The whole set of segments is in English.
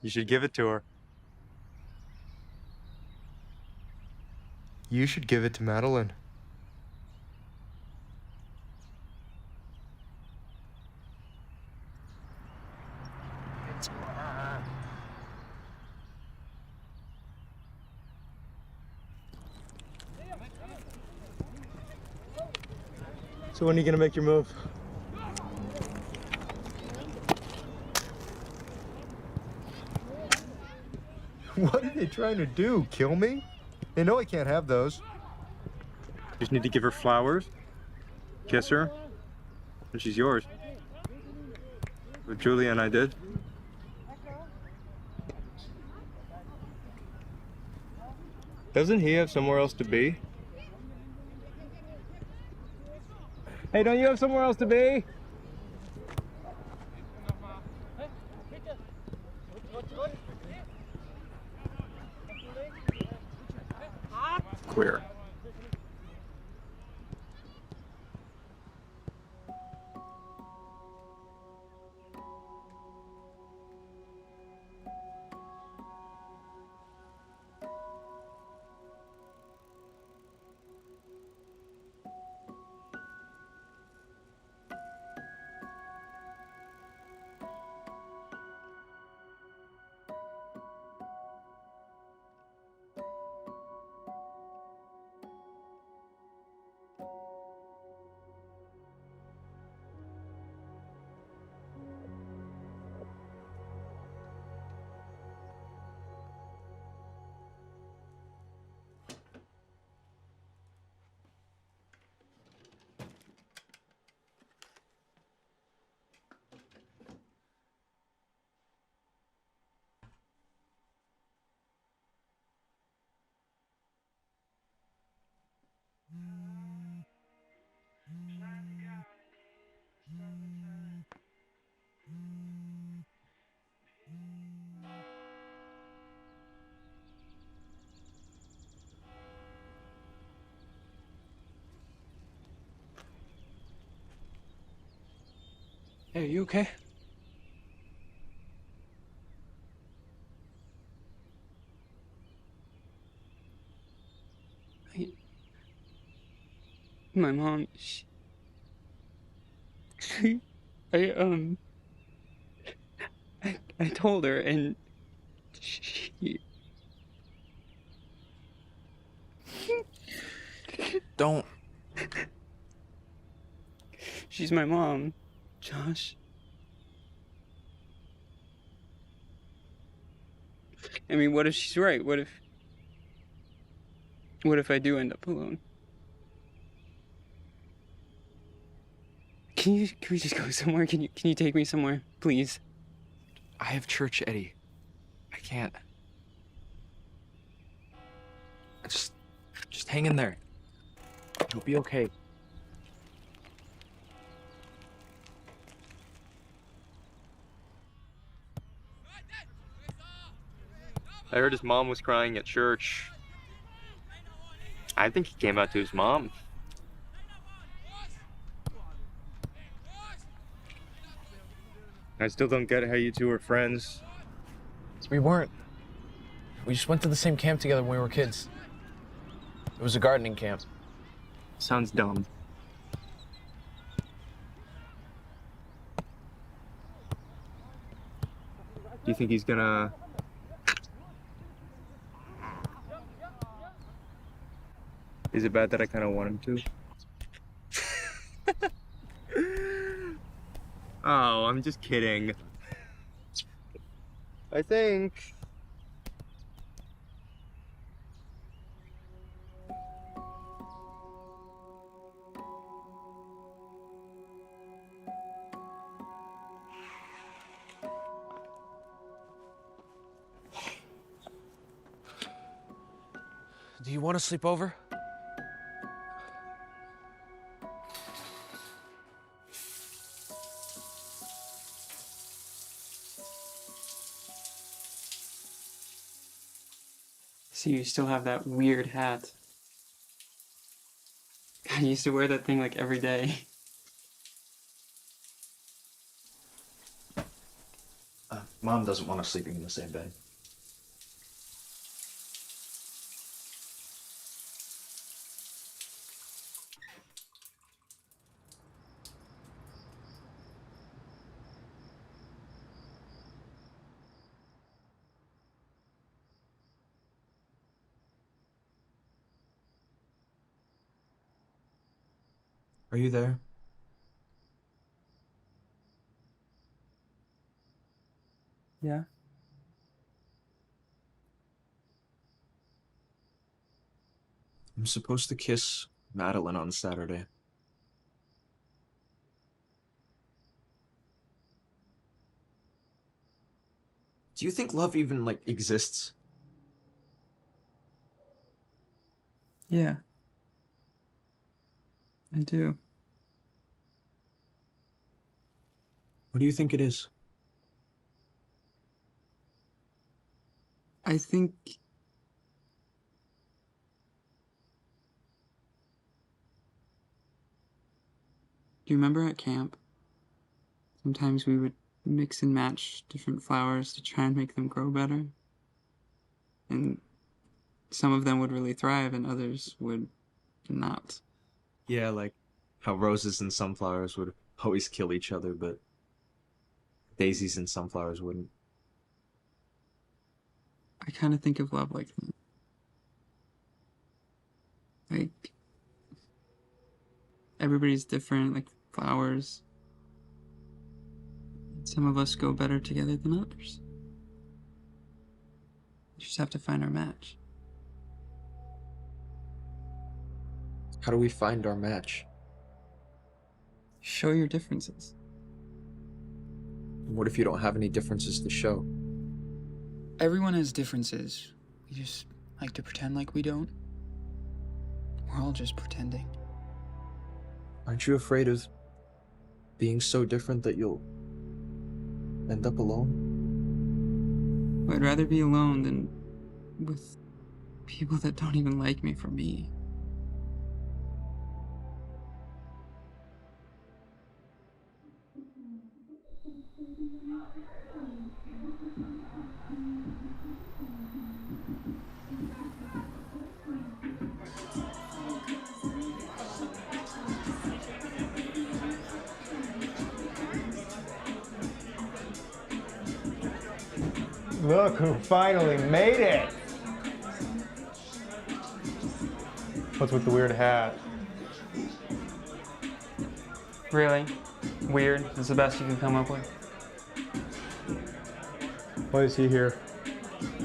You should give it to her. You should give it to Madeline. So when are you gonna make your move? What are they trying to do? Kill me? They know I can't have those. Just need to give her flowers, kiss her, and she's yours. What Julia and I did. Doesn't he have somewhere else to be? Hey, don't you have somewhere else to be? Queer. Hey, are you okay? My mom, I I told her and she... Don't. She's my mom, Josh. I mean, what if she's right? What if I do end up alone? Can we just go somewhere? Can you take me somewhere, please? I have church, Eddie. I can't. Just hang in there. You'll be okay. I heard his mom was crying at church. I think he came out to his mom. I still don't get how you two are friends. We weren't. We just went to the same camp together when we were kids. It was a gardening camp. Sounds dumb. Do you think he's gonna... Is it bad that I kind of want him to? Oh, I'm just kidding. I think... Do you want to sleep over? So you still have that weird hat. I used to wear that thing like every day. Mom? Mom doesn't want us sleeping in the same bed. Are you there? Yeah? I'm supposed to kiss Madeline on Saturday. Do you think love even, like, exists? Yeah. I do. What do you think it is? I think... Do you remember at camp? Sometimes we would mix and match different flowers to try and make them grow better. And some of them would really thrive and others would not. Yeah, like how roses and sunflowers would always kill each other, but daisies and sunflowers wouldn't. I kind of think of love like that. Like, everybody's different, like flowers. Some of us go better together than others. We just have to find our match. How do we find our match? Show your differences. What if you don't have any differences to show? Everyone has differences. We just like to pretend like we don't. We're all just pretending. Aren't you afraid of being so different that you'll end up alone? I'd rather be alone than with people that don't even like me for me. Look who finally made it! What's with the weird hat? Really? Weird? That's the best you can come up with? Why is he here?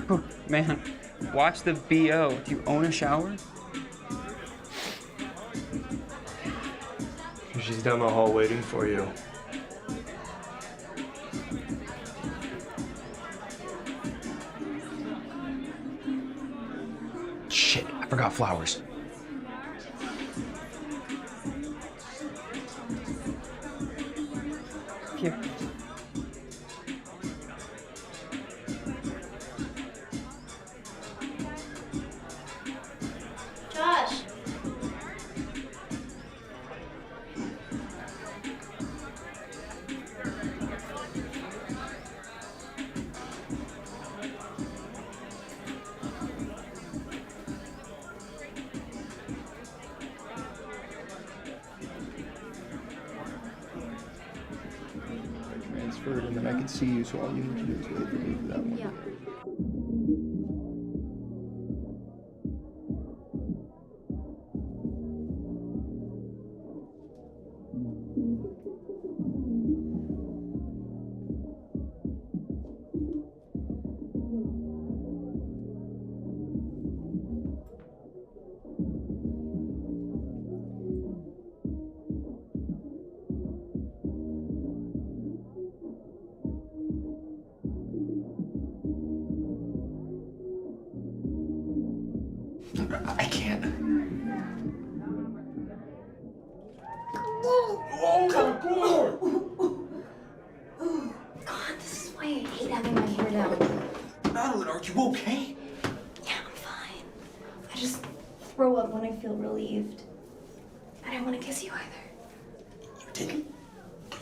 Oh, man, watch the BO. Do you own a shower? She's down the hall waiting for you. Shit, I forgot flowers. Here. Josh. Transferred, and then I can see you, so all you need to do is wait for me for that one. Yeah. I can't. God, this is why I hate having my hair down. Madeline, are you okay? Yeah, I'm fine. I just throw up when I feel relieved. I didn't want to kiss you either. You didn't?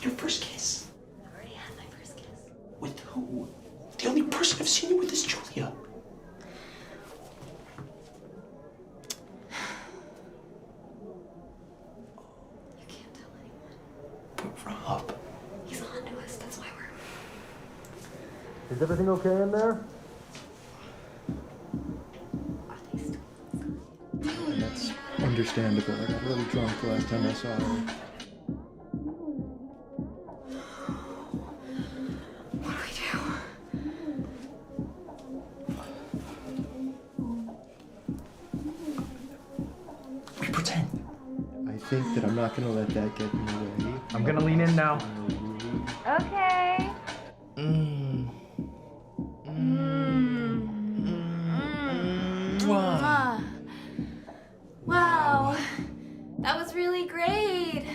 Your first kiss? I already had my first kiss. With who? The only person I've seen you with is Julia. You can't tell anyone. But Rob. He's on to us, that's why we're... Is everything okay in there? Are they still inside? That's understandable. I got a little drunk the last time I saw her. What do we do? We pretend. I think that I'm not gonna let that get in the way. I'm gonna lean in now. Okay. Mwah. Wow, that was really great.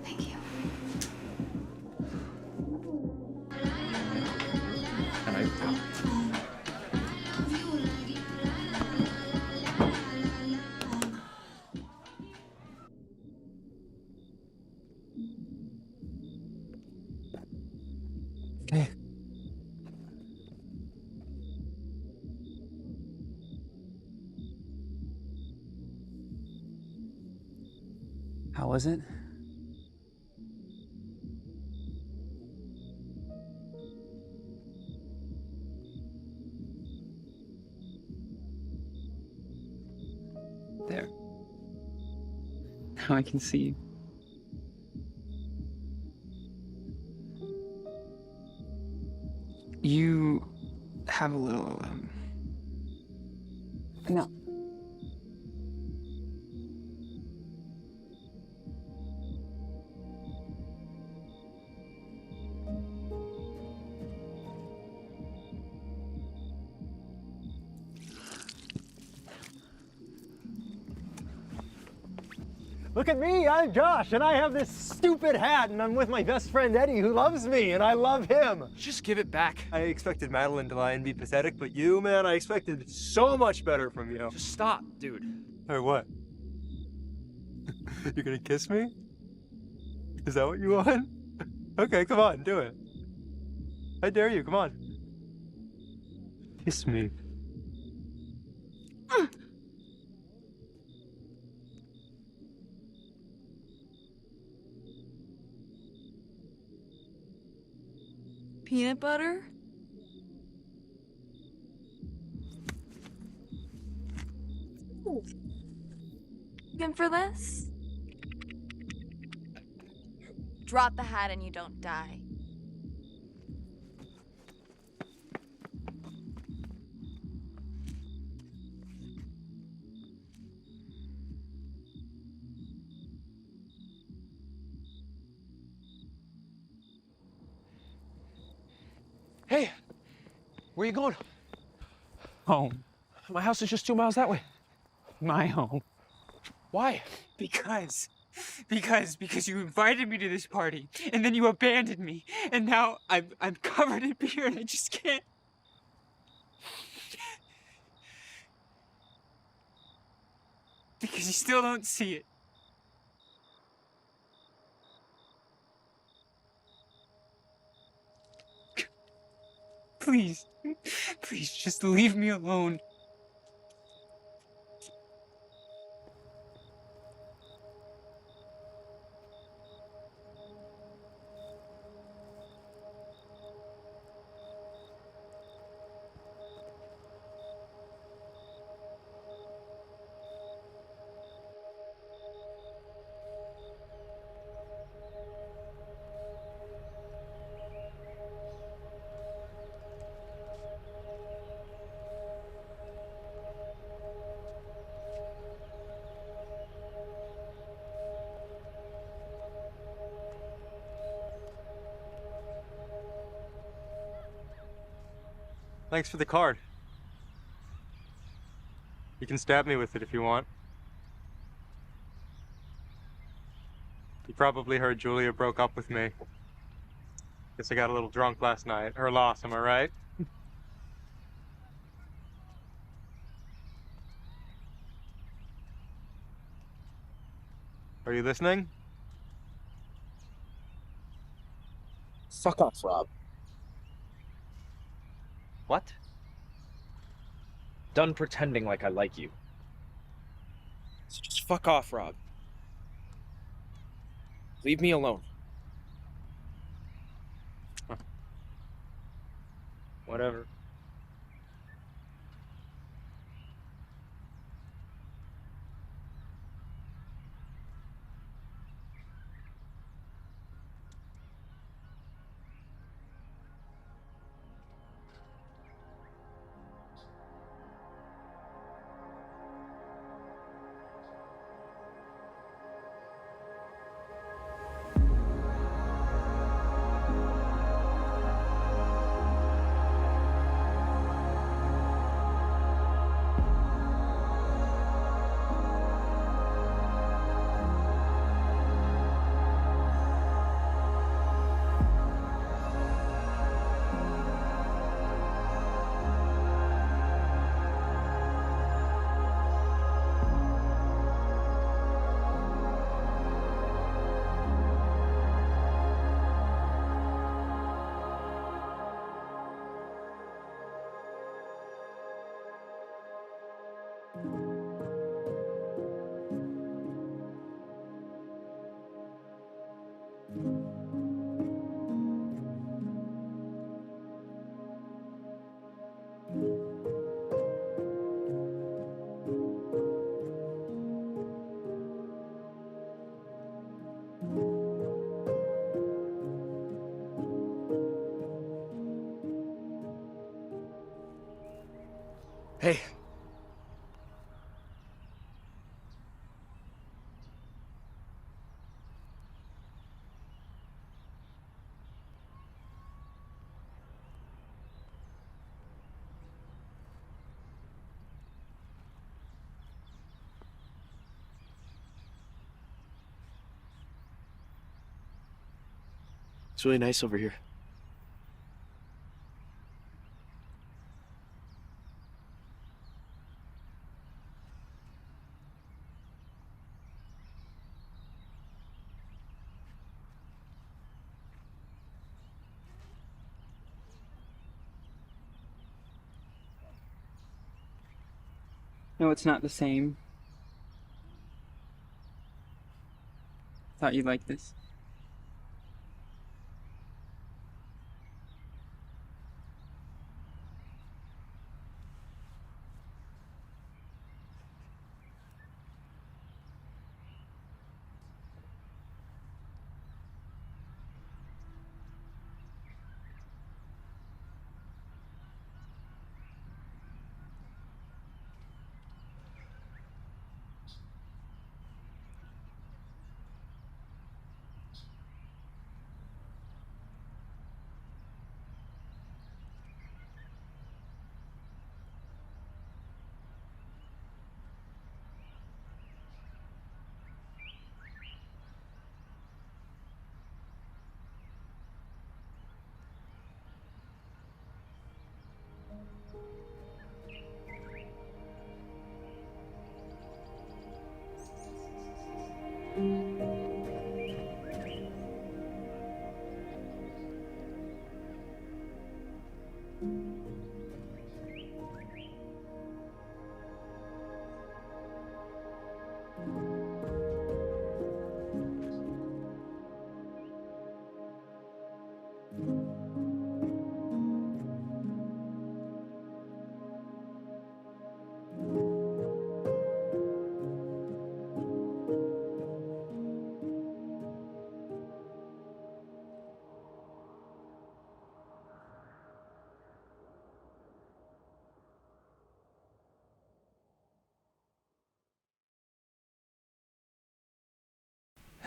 Thank you. And I How was it? There. Now I can see you. You have a little, no. Look at me, I'm Josh, and I have this stupid hat, and I'm with my best friend Eddie, who loves me, and I love him. Just give it back. I expected Madeline to lie and be pathetic, but you, man, I expected so much better from you. Just stop, dude. Or what? You're gonna kiss me? Is that what you want? Okay, come on, do it. I dare you, come on. Kiss me. Peanut butter? Looking for this? Drop the hat and you don't die. Hey, where you going? Home. My house is just 2 miles that way. My home. Why? Because you invited me to this party, and then you abandoned me, and now I'm covered in beer, and I just can't. Because you still don't see it. Please, please, just leave me alone. Thanks for the card. You can stab me with it if you want. You probably heard Julia broke up with me. Guess I got a little drunk last night. Her loss, am I right? Are you listening? Fuck off, Rob. What? Done pretending like I like you. So just fuck off, Rob. Leave me alone. Whatever. Hey. It's really nice over here. No, it's not the same. Thought you'd like this.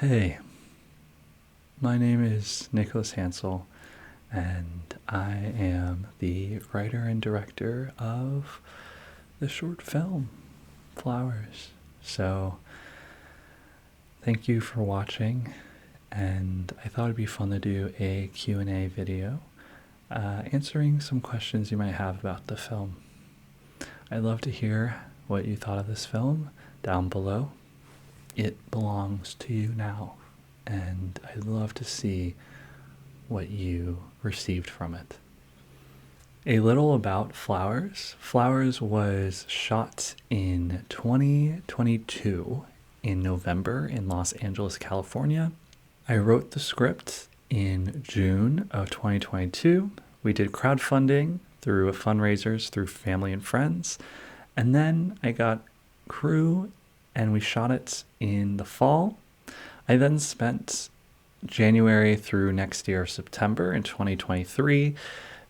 Hey, my name is Nicholas Hansel, and I am the writer and director of the short film Flowers. So, thank you for watching, and I thought it'd be fun to do a Q&A video answering some questions you might have about the film. I'd love to hear what you thought of this film down below. it belongs to you now, and I'd love to see what you received from it. A little about Flowers. Flowers was shot in 2022 in November in Los Angeles, California. I wrote the script in June of 2022. We did crowdfunding through fundraisers through family and friends. And then I got crew and we shot it in the fall. I then spent January through next year, September in 2023,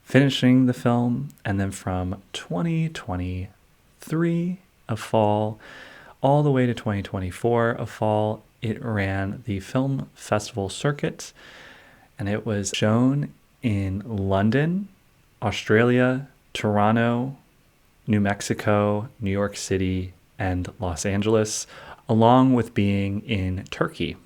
finishing the film. And then from 2023 of fall all the way to 2024 of fall, it ran the film festival circuit, and it was shown in London, Australia, Toronto, New Mexico, New York City, and Los Angeles, along with being in Turkey.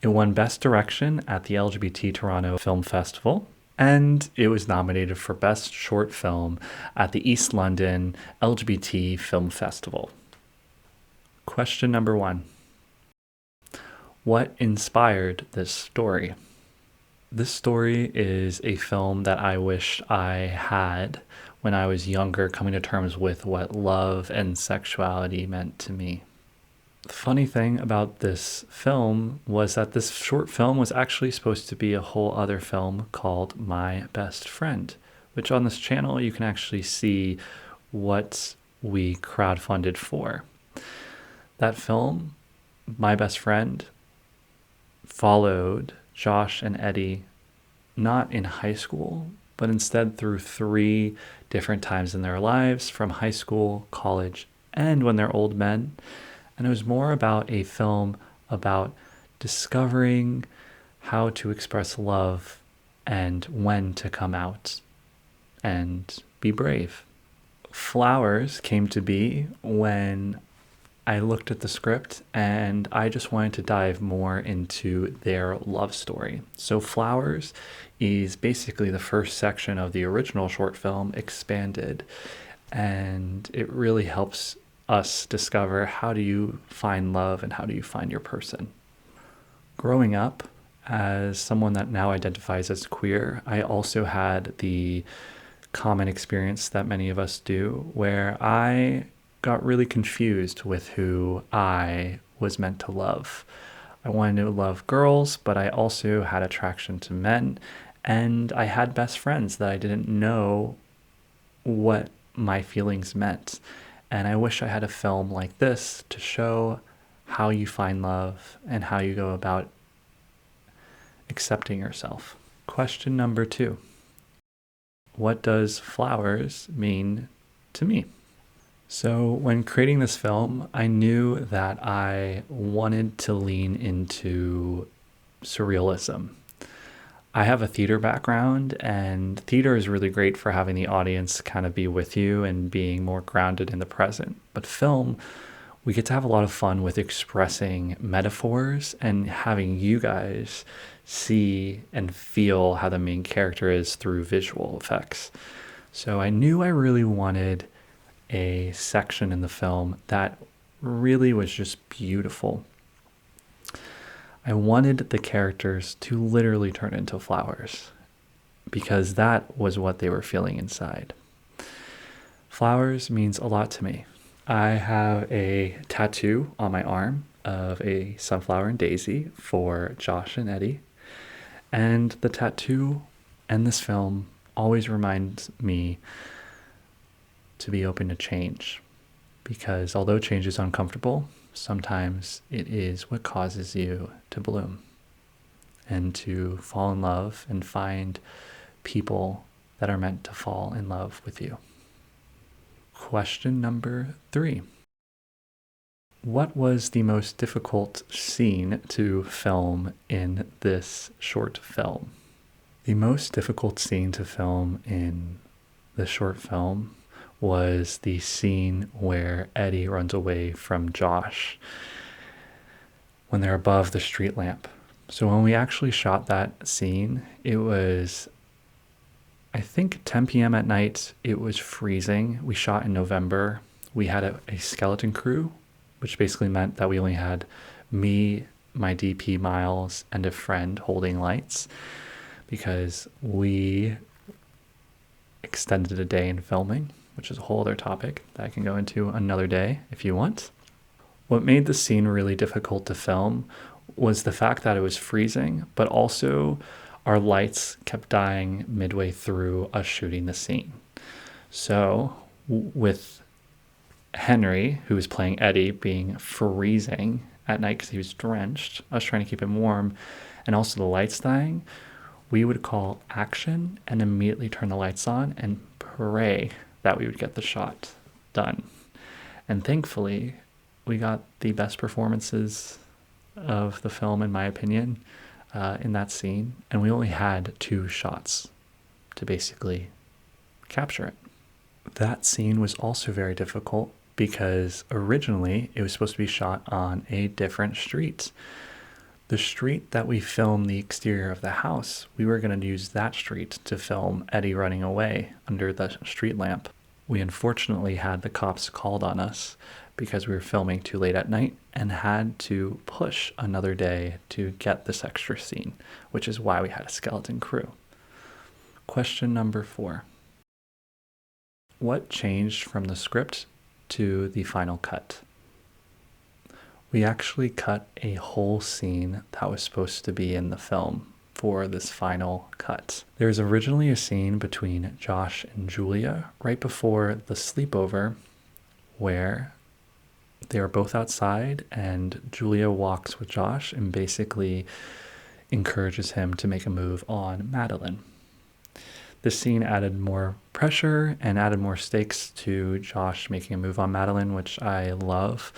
It won Best Direction at the LGBT Toronto Film Festival, and it was nominated for Best Short Film at the East London LGBT Film Festival. Question number 1. What inspired this story? This story is a film that I wish I had when I was younger, coming to terms with what love and sexuality meant to me. The funny thing about this film was that this short film was actually supposed to be a whole other film called My Best Friend, which on this channel you can actually see what we crowdfunded for. That film, My Best Friend, followed Josh and Eddie not in high school, but instead through 3 different times in their lives, from high school, college, and when they're old men. And it was more about a film about discovering how to express love and when to come out and be brave. Flowers came to be when I looked at the script and I just wanted to dive more into their love story. So Flowers is basically the first section of the original short film expanded, and it really helps us discover how do you find love and how do you find your person. Growing up as someone that now identifies as queer, I also had the common experience that many of us do, where I got really confused with who I was meant to love. I wanted to love girls, but I also had attraction to men, and I had best friends that I didn't know what my feelings meant. And I wish I had a film like this to show how you find love and how you go about accepting yourself. Question number 2. What does Flowers mean to me? So when creating this film, I knew that I wanted to lean into surrealism. I have a theater background, and theater is really great for having the audience kind of be with you and being more grounded in the present. But film, we get to have a lot of fun with expressing metaphors and having you guys see and feel how the main character is through visual effects. So I knew I really wanted a section in the film that really was just beautiful. I wanted the characters to literally turn into flowers because that was what they were feeling inside. Flowers means a lot to me. I have a tattoo on my arm of a sunflower and daisy for Josh and Eddie. And the tattoo and this film always reminds me to be open to change, because although change is uncomfortable, sometimes it is what causes you to bloom and to fall in love and find people that are meant to fall in love with you. Question number 3. What was the most difficult scene to film in this short film? The most difficult scene to film in the short film was the scene where Eddie runs away from Josh when they're above the street lamp. So when we actually shot that scene, it was, I think, 10 p.m. at night. It was freezing. We shot in November. We had a skeleton crew, which basically meant that we only had me, my DP Miles, and a friend holding lights, because we extended a day in filming, which is a whole other topic that I can go into another day if you want. What made the scene really difficult to film was the fact that it was freezing, but also our lights kept dying midway through us shooting the scene. So with Henry, who was playing Eddie, being freezing at night because he was drenched, us trying to keep him warm, and also the lights dying, we would call action and immediately turn the lights on and pray that we would get the shot done. And thankfully, we got the best performances of the film, in my opinion, in that scene. And we only had 2 shots to basically capture it. That scene was also very difficult because originally it was supposed to be shot on a different street. The street that we filmed the exterior of the house, we were going to use that street to film Eddie running away under the street lamp. We unfortunately had the cops called on us because we were filming too late at night and had to push another day to get this extra scene, which is why we had a skeleton crew. Question number 4. What changed from the script to the final cut? We actually cut a whole scene that was supposed to be in the film for this final cut. There was originally a scene between Josh and Julia right before the sleepover where they are both outside and Julia walks with Josh and basically encourages him to make a move on Madeline. This scene added more pressure and added more stakes to Josh making a move on Madeline, which I love.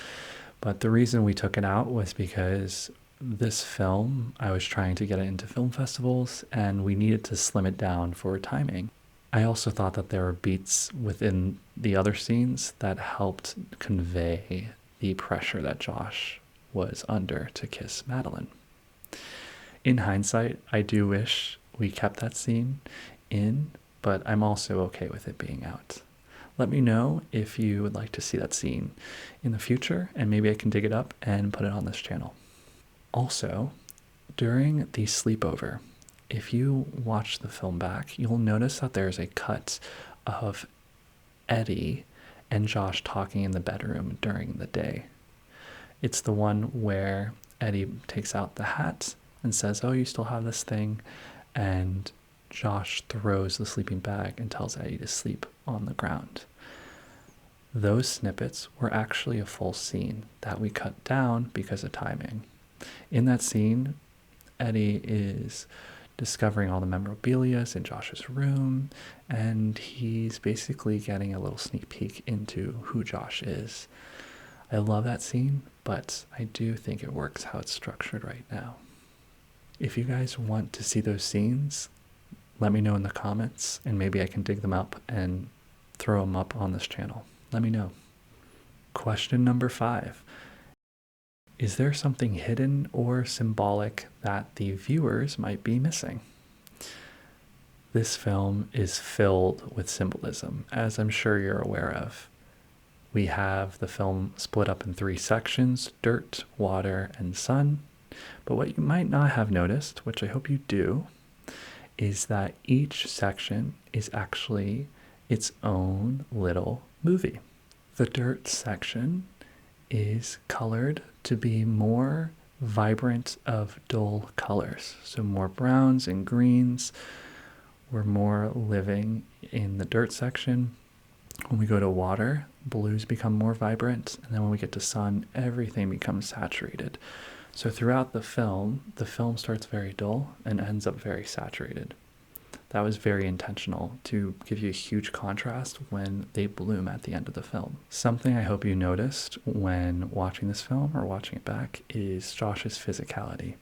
But the reason we took it out was because this film, I was trying to get it into film festivals and we needed to slim it down for timing. I also thought that there were beats within the other scenes that helped convey the pressure that Josh was under to kiss Madeline. In hindsight, I do wish we kept that scene in, but I'm also okay with it being out. Let me know if you would like to see that scene in the future, and maybe I can dig it up and put it on this channel. Also, during the sleepover, if you watch the film back, you'll notice that there's a cut of Eddie and Josh talking in the bedroom during the day. It's the one where Eddie takes out the hat and says, "Oh, you still have this thing," and Josh throws the sleeping bag and tells Eddie to sleep on the ground. Those snippets were actually a full scene that we cut down because of timing. In that scene, Eddie is discovering all the memorabilia in Josh's room, and he's basically getting a little sneak peek into who Josh is. I love that scene, but I do think it works how it's structured right now. If you guys want to see those scenes, let me know in the comments, and maybe I can dig them up and throw them up on this channel. Let me know. Question number 5. Is there something hidden or symbolic that the viewers might be missing? This film is filled with symbolism, as I'm sure you're aware of. We have the film split up in 3 sections: dirt, water, and sun. But what you might not have noticed, which I hope you do, is that each section is actually its own little movie. The dirt section is colored to be more vibrant of dull colors. So more browns and greens. We're more living in the dirt section. When we go to water, blues become more vibrant. And then when we get to sun, everything becomes saturated. So throughout the film starts very dull and ends up very saturated. That was very intentional to give you a huge contrast when they bloom at the end of the film. Something I hope you noticed when watching this film or watching it back is Josh's physicality.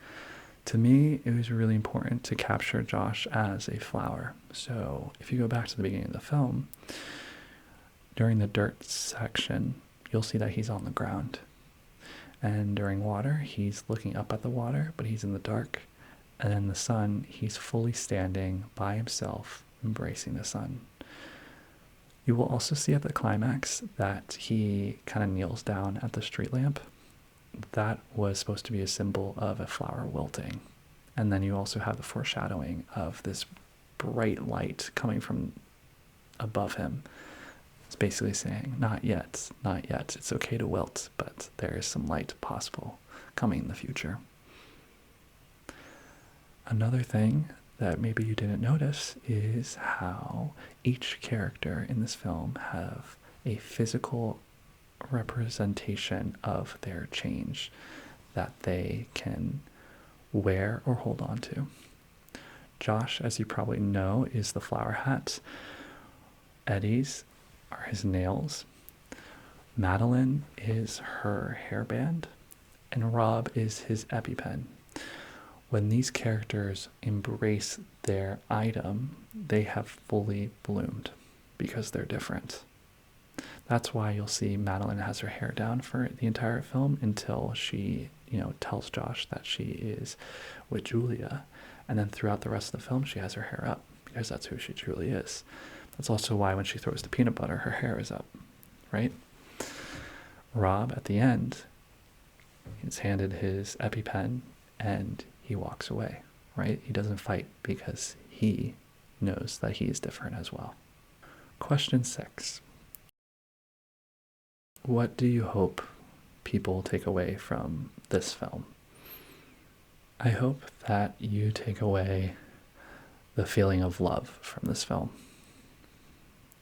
To me, it was really important to capture Josh as a flower. So if you go back to the beginning of the film, during the dirt section, you'll see that he's on the ground. And during water, he's looking up at the water, but he's in the dark. And in the sun, he's fully standing by himself, embracing the sun. You will also see at the climax that he kind of kneels down at the street lamp. that was supposed to be a symbol of a flower wilting. And then you also have the foreshadowing of this bright light coming from above him. It's basically saying, not yet, not yet. It's okay to wilt, but there is some light possible coming in the future. Another thing that maybe you didn't notice is how each character in this film have a physical representation of their change that they can wear or hold on to. Josh, as you probably know, is the flower hat. Eddie's are his nails. Madeline is her hairband. And Rob is his EpiPen. When these characters embrace their item, they have fully bloomed because they're different. That's why you'll see Madeline has her hair down for the entire film until she, tells Josh that she is with Julia. And then throughout the rest of the film, she has her hair up because that's who she truly is. That's also why when she throws the peanut butter, her hair is up, right? Rob, at the end, he's handed his EpiPen and he walks away, right? He doesn't fight because he knows that he is different as well. Question 6. What do you hope people take away from this film? I hope that you take away the feeling of love from this film.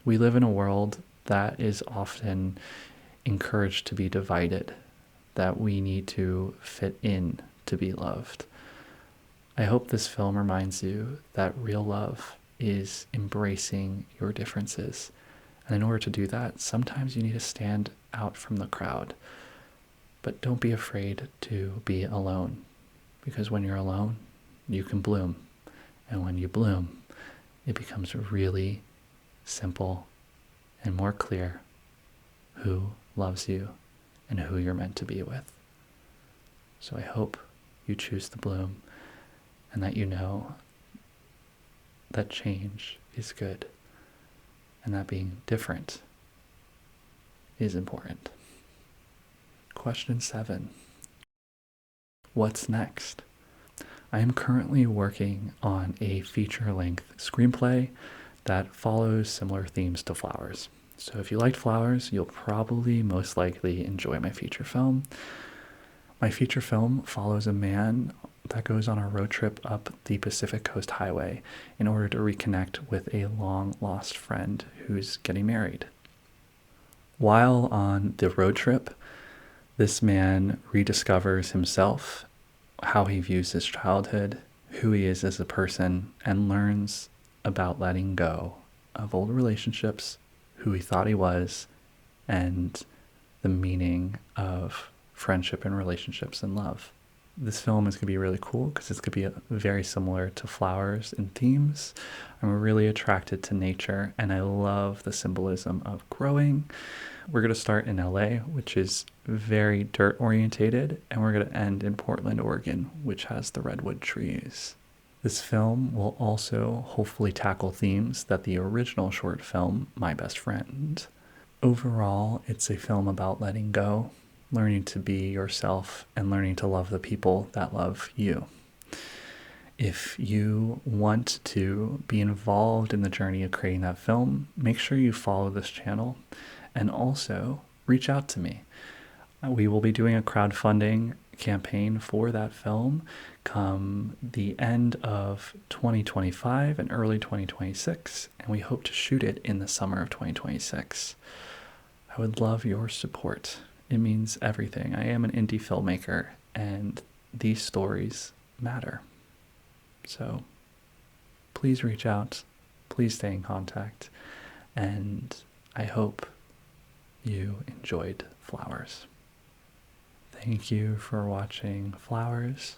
We live in a world that is often encouraged to be divided, that we need to fit in to be loved. I hope this film reminds you that real love is embracing your differences. And in order to do that, sometimes you need to stand out from the crowd. But don't be afraid to be alone, because when you're alone, you can bloom. And when you bloom, it becomes really simple and more clear who loves you and who you're meant to be with. So I hope you choose to bloom and that you know that change is good and that being different is important. Question 7. What's next? I am currently working on a feature-length screenplay that follows similar themes to Flowers. So if you liked Flowers, you'll probably most likely enjoy my feature film. My feature film follows a man that goes on a road trip up the Pacific Coast Highway in order to reconnect with a long-lost friend who's getting married. While on the road trip, this man rediscovers himself, how he views his childhood, who he is as a person, and learns about letting go of old relationships, who he thought he was, and the meaning of friendship and relationships and love. This film is going to be really cool because it's going to be very similar to Flowers in themes. I'm really attracted to nature and I love the symbolism of growing. We're going to start in LA, which is very dirt orientated, and we're going to end in Portland, Oregon, which has the redwood trees. This film will also hopefully tackle themes that the original short film, My Best Friend. Overall, it's a film about letting go, learning to be yourself, and learning to love the people that love you. If you want to be involved in the journey of creating that film, make sure you follow this channel and also reach out to me. We will be doing a crowdfunding campaign for that film come the end of 2025 and early 2026, and we hope to shoot it in the summer of 2026. I would love your support. It means everything. I am an indie filmmaker, and these stories matter. So please reach out, please stay in contact, and I hope you enjoyed Flowers. Thank you for watching Flowers.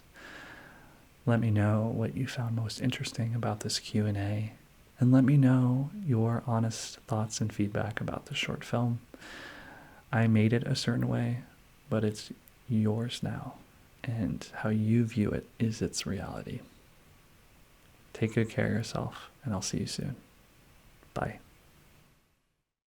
Let me know what you found most interesting about this Q&A, and let me know your honest thoughts and feedback about the short film. I made it a certain way, but it's yours now, and how you view it is its reality. Take good care of yourself, and I'll see you soon. Bye.